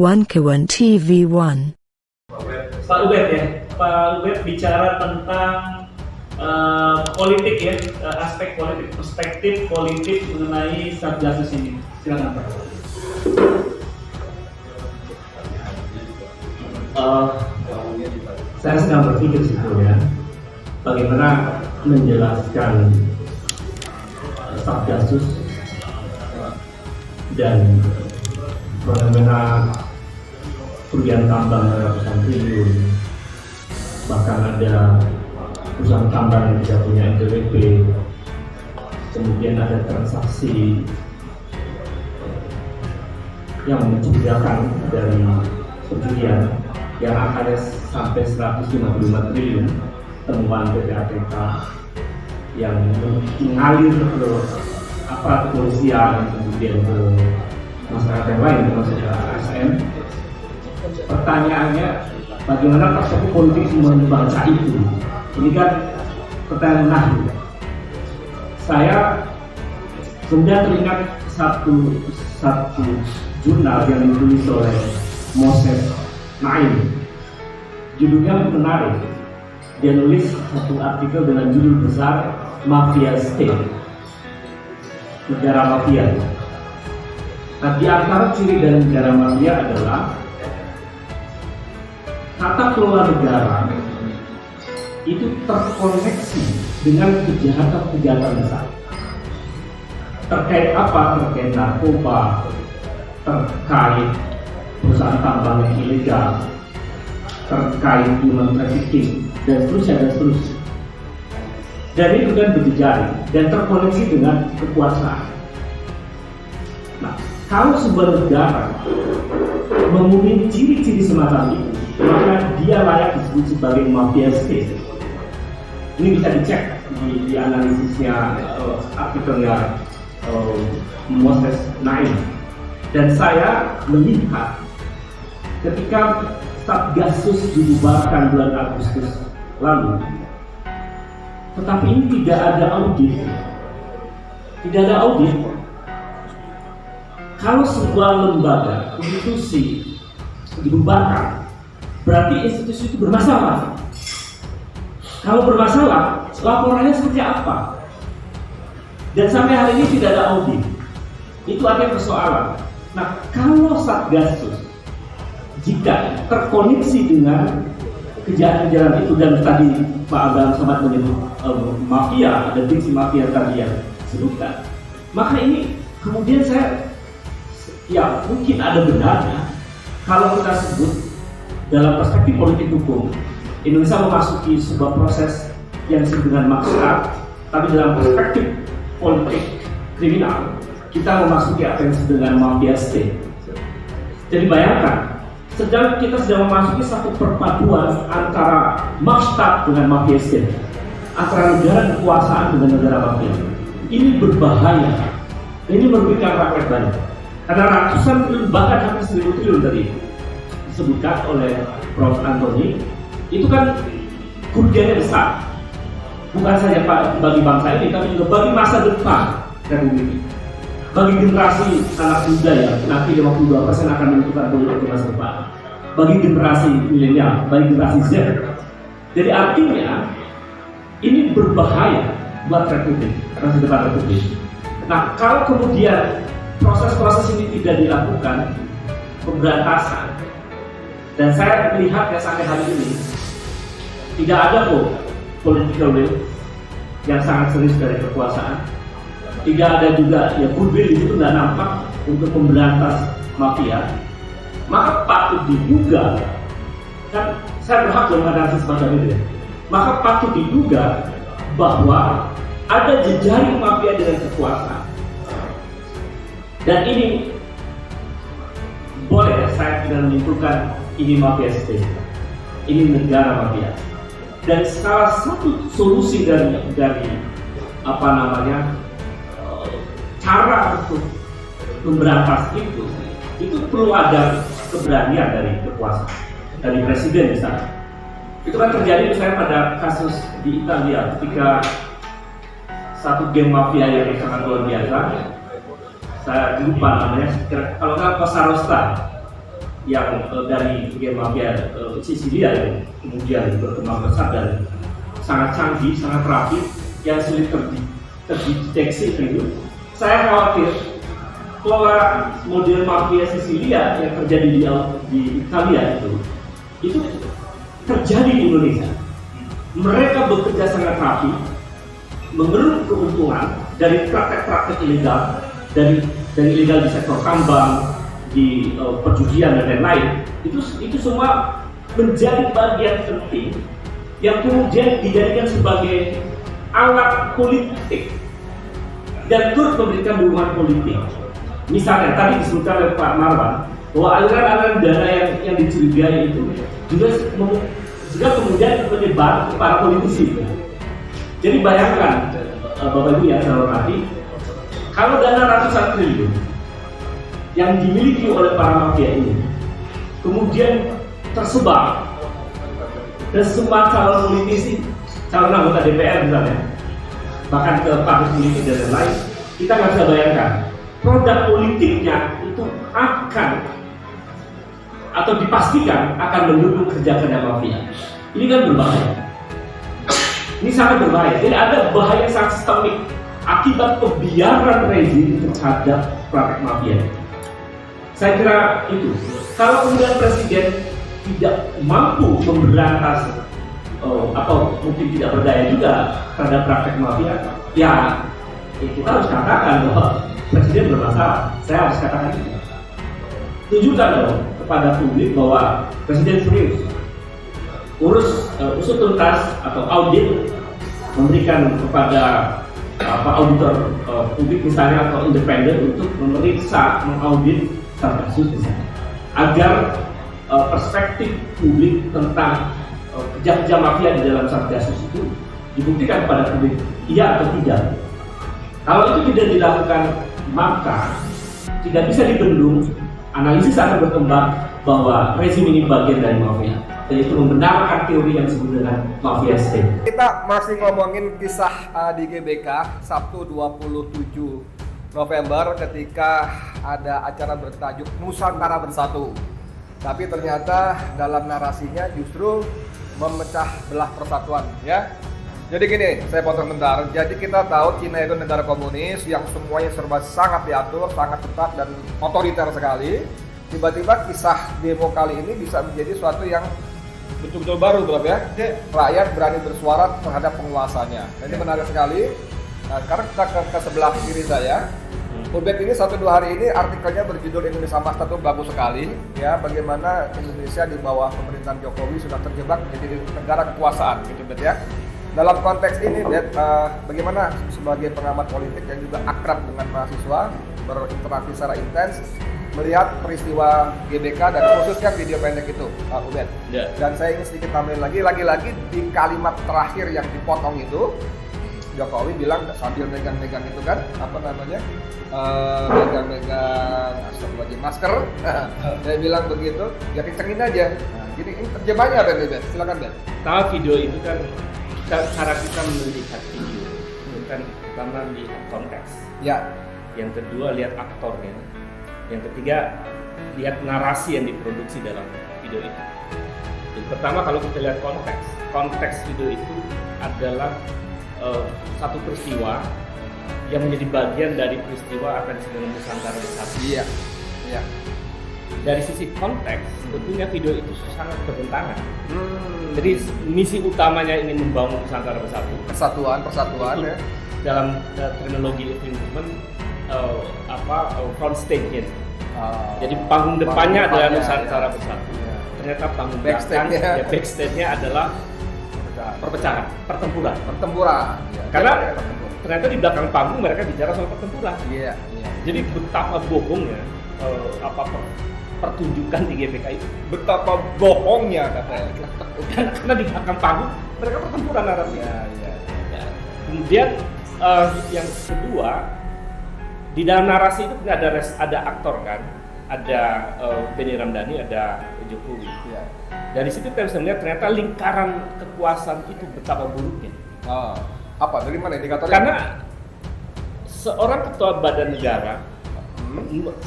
One Kewan TV1. Pak Ubed ya, Pak Ubed bicara tentang politik ya, aspek politik, perspektif politik mengenai Satgasus ini. Silakan Pak. Saya sedang berpikir sebetulnya bagaimana menjelaskan Satgasus dan fenomena kerugian tambang ratusan triliun, bahkan ada perusahaan tambang yang tidak punya NPWP, kemudian ada transaksi yang mencurigakan dari perjudian yang angkanya sampai 155 triliun, temuan PPATK yang mengalir ke aparat kepolisian, kemudian ke masyarakat yang lain, termasuk ASN. Pertanyaannya, bagaimana perspektif politik membaca itu? Ini kan pertanyaan menarik. Saya kemudian teringat satu jurnal yang ditulis oleh Moses Naim. Judulnya menarik. Dia nulis satu artikel dengan judul besar Mafia State, negara mafia. Nah, di antara ciri dari negara mafia adalah tata kelola negara itu terkoneksi dengan kejahatan besar. Terkait apa? Terkait narkoba, terkait perusahaan tambang yang ilegal, terkait human trafficking, dan seterusnya. Dan itu kan berjejaring dan terkoneksi dengan kekuasaan. Nah, kalau sebuah negara memenuhi ciri-ciri semacam itu, maka dia layak disebut sebagai mafia state. Ini bisa dicek di analisisnya artikelnya Moses Naim. Dan saya melihat ketika Satgasus dibubarkan bulan Agustus lalu, tetapi ini tidak ada audit. Kalau sebuah lembaga, institusi dibubarkan, berarti institusi itu bermasalah. Kalau bermasalah, laporannya seperti apa? Dan sampai hari ini tidak ada audit. Itu artinya persoalan. Nah, kalau Satgasus jika terkoneksi dengan kejahatan itu, dan tadi Pak Abraham sempat menyebut mafia, ada diksi mafia tadi yang disebutkan, maka ini kemudian saya mungkin ada benarnya kalau kita sebut dalam perspektif politik hukum Indonesia memasuki sebuah proses yang disebut dengan maksa, tapi dalam perspektif politik kriminal kita memasuki apa yang disebut dengan mafia state. Jadi bayangkan, kita sedang memasuki satu perpaduan antara maksud dengan mafia state, antara negara kekuasaan dengan negara mafia. Ini berbahaya. Ini merugikan rakyat banyak. Karena ratusan triliun, bahkan hampir 1.000 triliun tadi disebutkan oleh Prof. Antoni, itu kan kerugiannya besar. Bukan saja bagi bangsa ini, tapi juga bagi masa depan Republik ini. Bagi generasi anak muda yang nanti 52% akan menentukan politik di masa depan. Bagi generasi milenial, bagi generasi Z. Jadi artinya ini berbahaya buat Republik, masa depan Republik. Nah, kalau kemudian proses-proses ini tidak dilakukan pemberantasan, dan saya melihat sampai hari ini tidak ada political will yang sangat serius dari kekuasaan. Tidak ada juga goodwill di situ, nggak nampak untuk memberantas mafia. Maka patut diduga, kan saya berhak mengatakan semacam itu ya. Maka patut diduga bahwa ada jejaring mafia dengan kekuasaan. Dan ini boleh saya tidak menyimpulkan ini mafia state, ini negara mafia. Dan salah satu solusi dari cara untuk memberantas itu perlu ada keberanian dari kekuasaan, dari presiden misalnya. Itu kan terjadi misalnya pada kasus di Italia ketika satu geng mafia yang sangat luar biasa, saya lupa namanya, kalau nggak Cosa Nostra. yang dari game mafia Sisilia yang kemudian berkembang besar dan sangat canggih, sangat rapi, yang sulit terdeteksi gitu. Saya khawatir pola model mafia Sisilia yang terjadi di Italia itu terjadi di Indonesia. Mereka bekerja sangat rapi, mengeruk keuntungan dari praktek-praktek ilegal, dari ilegal di sektor tambang, di perjudian dan lain-lain. Itu semua menjadi bagian penting yang kemudian dijadikan sebagai alat politik dan turut memberikan dukungan politik. Misalnya tadi disebutkan oleh Pak Marwan bahwa aliran-aliran dana yang dicurigai itu juga kemudian menyebar ke para politisi. Jadi bayangkan Bapak Ibu yang saya hormati, kalau dana ratusan triliun yang dimiliki oleh para mafia ini kemudian tersebar dan semua calon politisi, calon anggota DPR misalnya, bahkan ke partai politik dan lain-lain, kita nggak bisa bayangkan produk politiknya itu akan atau dipastikan akan mendukung kerja-kerja mafia. Ini kan berbahaya. Ini sangat berbahaya. Jadi ada bahaya sangat sistemik akibat pembiaran rezim terhadap praktek mafia. Saya kira itu. Kalau kemudian presiden tidak mampu memberantas atau mungkin tidak berdaya juga terhadap praktek mafia, ya kita harus katakan bahwa presiden bermasalah. Saya harus katakan itu. Tunjukkan dong kepada publik bahwa presiden serius usut tuntas atau audit, memberikan kepada auditor publik misalnya atau independen untuk memeriksa, mengaudit Satgasus misalnya, agar perspektif publik tentang kerja-kerja mafia di dalam Satgasus itu dibuktikan kepada publik iya atau tidak. Kalau itu tidak dilakukan, maka tidak bisa dibendung. Analisis akan berkembang bahwa rezim ini bagian dari mafia, yaitu membenarkan teori yang disebut dengan mafia state. Kita masih ngomongin kisah di GBK Sabtu 27 November ketika ada acara bertajuk Nusantara Bersatu. Tapi ternyata dalam narasinya justru memecah belah persatuan, ya. Jadi gini, saya potong bentar. Jadi kita tahu Cina itu negara komunis yang semuanya serba sangat diatur, sangat ketat dan otoriter sekali. Tiba-tiba kisah demo kali ini bisa menjadi suatu yang betul-betul baru, bro, ya. Rakyat berani bersuara terhadap penguasanya. Dan ini menarik sekali. Nah, sekarang kita ke sebelah kiri saya. Ubed ini 1-2 hari ini artikelnya berjudul Indonesia Emas itu bagus sekali, ya, bagaimana Indonesia di bawah pemerintahan Jokowi sudah terjebak menjadi negara kekuasaan, gitu, Bet, ya. Dalam konteks ini, Bet, bagaimana sebagai pengamat politik yang juga akrab dengan mahasiswa, berinteraksi secara intens, melihat peristiwa GBK dan khususnya video pendek itu, Pak Ubed. Ya. Dan saya ingin sedikit tambahin lagi di kalimat terakhir yang dipotong itu, Jokowi bilang sambil megang-megang itu kan, apa namanya, megang-megang masker, dia bilang begitu, ya kencengin aja. Nah, jadi ini terjemahannya apa nih, Ben? Silakan, Ben. Kalau video itu kan cara kita melihat video, bukan pertama lihat konteks. Ya. Yang kedua lihat aktornya. Yang ketiga lihat narasi yang diproduksi dalam video itu. Jadi pertama kalau kita lihat konteks video itu adalah satu peristiwa yang menjadi bagian dari peristiwa akan disebut Nusantara Bersatu. Iya. Iya. Dari sisi konteks, sebetulnya video itu sangat bertentangan. Jadi misi utamanya ini membangun Nusantara Bersatu. Persatuan ya. Dalam terminologi movement front stage-nya. Jadi panggung depannya adalah Nusantara Bersatu. Ya. Ternyata panggung backstage-nya adalah perpecahan, pertempuran. Ya. Karena ternyata di belakang panggung mereka bicara soal pertempuran. Iya. Jadi betapa bohongnya pertunjukan di GBK itu. Betapa bohongnya katanya. Karena di belakang panggung mereka pertempuran narasinya. Iya. Kemudian yang kedua, di dalam narasi itu ada aktor kan, ada Benny Ramdhani, ada Jokowi. Iya. Dari situ kita bisa melihat ternyata lingkaran kekuasaan itu betapa buruknya. Apa? Dari mana indikatornya? Karena seorang ketua badan negara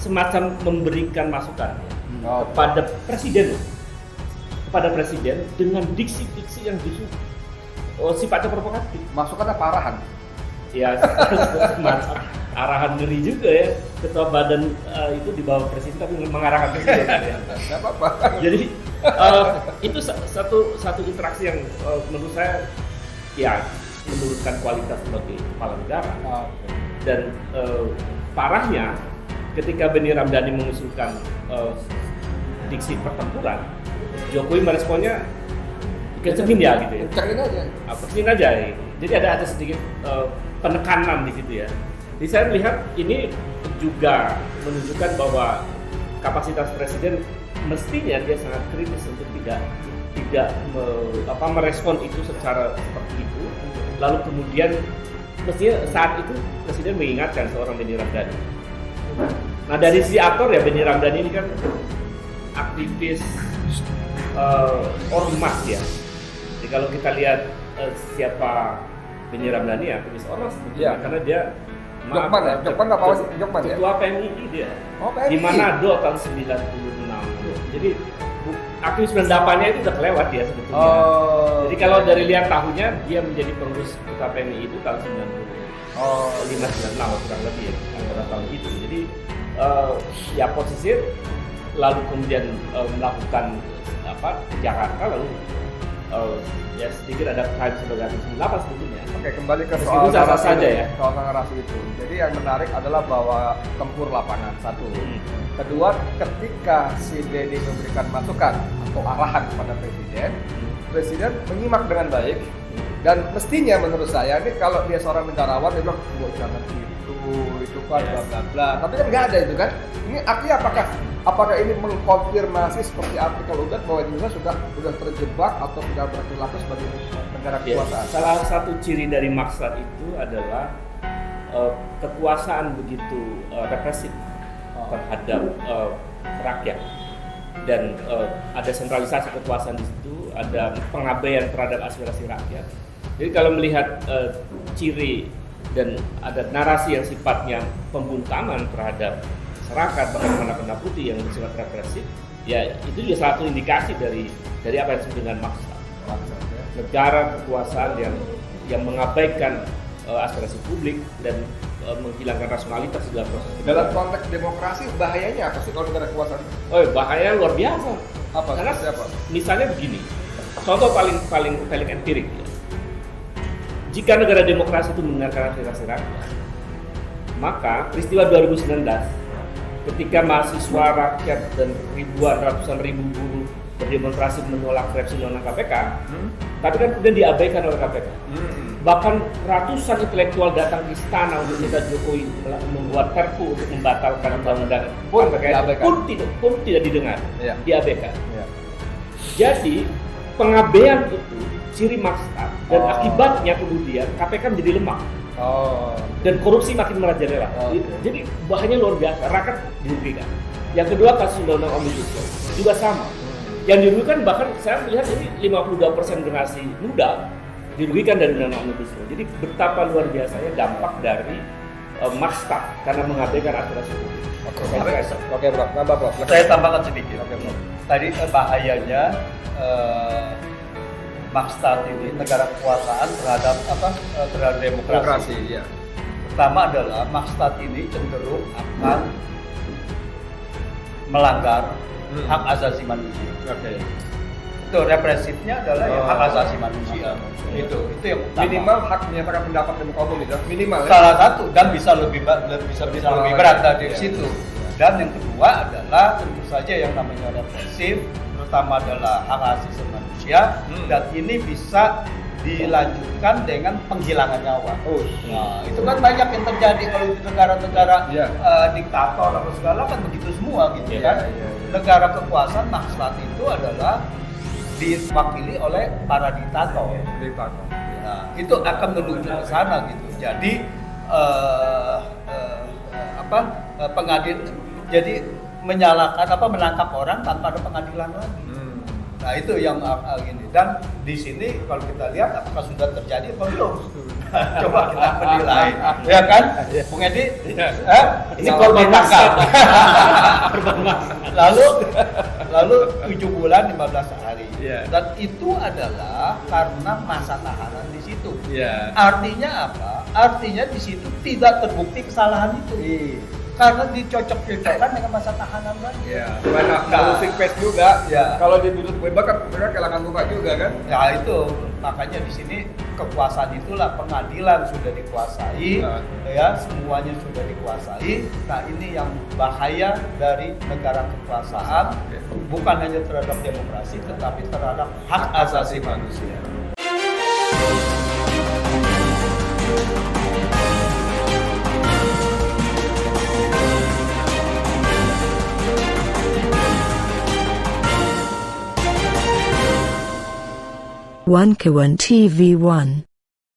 semacam memberikan masukan kepada presiden, dengan diksi-diksi yang justru sifatnya provokatif. Masukannya parahan. Ya, arahan ngeri juga ya, ketua badan itu di bawah presiden tapi mengarahkan presiden. Ya. Nggak apa-apa. Jadi itu satu interaksi yang menurut saya ya menurunkan kualitas sebagai kepala negara. Dan parahnya ketika Benny Ramdhani mengusulkan diksi pertempuran, Jokowi meresponnya kencengin ya gitu ya. Kencengin aja. Jadi ada sedikit penekanan di situ ya. Jadi saya melihat ini juga menunjukkan bahwa kapasitas presiden mestinya dia sangat kritis untuk tidak merespon itu secara seperti itu. Lalu kemudian mestinya saat itu presiden mengingatkan seorang Benny Ramdhani. Nah dari sisi aktor ya, Benny Ramdhani ini kan aktivis ormas ya. Jadi kalau kita lihat siapa Benny Ramdhani ya, aktivis ormas ya. Karena dia ketua PMII dia. PMII. Di Manado tahun 96. Jadi aktivis pendapannya itu udah kelewat ya sebetulnya. Jadi kalau dari lihat tahunnya dia menjadi pengurus ketua PMII itu tahun 95-96 kurang lebih ya, antara tahun itu. Jadi ya posisi lalu kemudian melakukan ke Jakarta lalu ya sedikit ada crime sebagai aktivis 98 sebetulnya. Oke, kembali ke soal narasi saja ya. Soal narasi itu. Jadi yang menarik adalah bahwa tempur lapangan satu. Kedua, ketika si Benny memberikan masukan atau arahan kepada presiden menyimak dengan baik. Dan mestinya menurut saya ini kalau dia seorang negarawan dia bilang jangan itu kan bla bla bla. Tapi kan nggak ada itu kan. Ini artinya apakah ini mengkonfirmasi seperti artikel UGAT bahwa Indonesia sudah terjebak atau sudah berperilaku sebagai negara kekuasaan? Salah satu ciri dari maksud itu adalah kekuasaan begitu represif terhadap rakyat dan ada sentralisasi kekuasaan di situ, ada pengabaian terhadap aspirasi rakyat. Jadi kalau melihat ciri dan ada narasi yang sifatnya pembungkaman terhadap masyarakat, bahkan anak-anak putih yang bersifat represif, ya itu juga satu indikasi dari apa yang disebut dengan maksa. Negara kekuasaan yang mengabaikan aspirasi publik dan menghilangkan rasionalitas dalam proses. Dalam konteks demokrasi bahayanya apa sih kalau negara kekuasaan? Bahayanya luar biasa. Karena misalnya begini, contoh paling empirik ya. Jika negara demokrasi itu mendengarkan aspirasi rakyat, maka peristiwa 2019 ketika mahasiswa rakyat dan ratusan ribu buruh berdemonstrasi menolak revisi undang-undang KPK, tapi kan kemudian diabaikan oleh KPK. Bahkan ratusan intelektual datang ke istana untuk minta Jokowi membuat perpu untuk membatalkan undang-undang KPK pun tidak didengar, diabaikan. Jadi pengabaian itu ciri maksa dan akibatnya kemudian KPK menjadi lemah. Dan korupsi makin merajalela. Jadi bahayanya luar biasa, rakyat dirugikan. Yang kedua kasus undang-undang Omnibus Law juga sama. Yang dirugikan bahkan saya melihat ini 52% generasi muda dirugikan dari undang-undang Omnibus Law. Jadi betapa luar biasanya dampak dari maksa karena mengabaikan aspirasi publik. Oke, Bro. Nambah, Bro. Saya tambahkan sedikit. Tadi bahayanya maksud ini negara kekuasaan terhadap demokrasi. Ya. Pertama adalah maksud ini cenderung akan melanggar hak asasi manusia. Itu represifnya adalah hak asasi manusia. Itu yang utama. Minimal hak menyatakan pendapat di muka umum itu minimal. Salah satu dan bisa lebih berat dari situ. Dan yang kedua adalah tentu saja yang namanya represif, terutama adalah hak asasi manusia, dan ini bisa dilanjutkan dengan penghilangan nyawa. Nah, itu kan banyak yang terjadi kalau di negara-negara diktator atau segala kan begitu semua gitu kan. Negara kekuasaan maksud itu adalah diwakili oleh para diktator. Nah, itu akan menuju ke sana gitu. Jadi pengadilan jadi menyalahkan menangkap orang tanpa ada pengadilan lagi. Nah itu yang gini, dan di sini kalau kita lihat apakah sudah terjadi atau belum. Coba kita menilai, ya kan, Bung Edi? Ini korban tangkap. lalu 7 bulan 15 hari. Dan itu adalah karena masa tahanan di situ. Artinya apa? Artinya di situ tidak terbukti kesalahan itu. Karena dicocok-cocokkan dengan masa tahanan lagi. Kalau face juga, kalau dituntut bebas kan mereka kehilangan muka juga kan? Ya itu, makanya di sini kekuasaan itulah pengadilan sudah dikuasai, ya semuanya sudah dikuasai. Nah ini yang bahaya dari negara kekuasaan, bukan hanya terhadap demokrasi, tetapi terhadap hak asasi manusia. One Kawan TV 1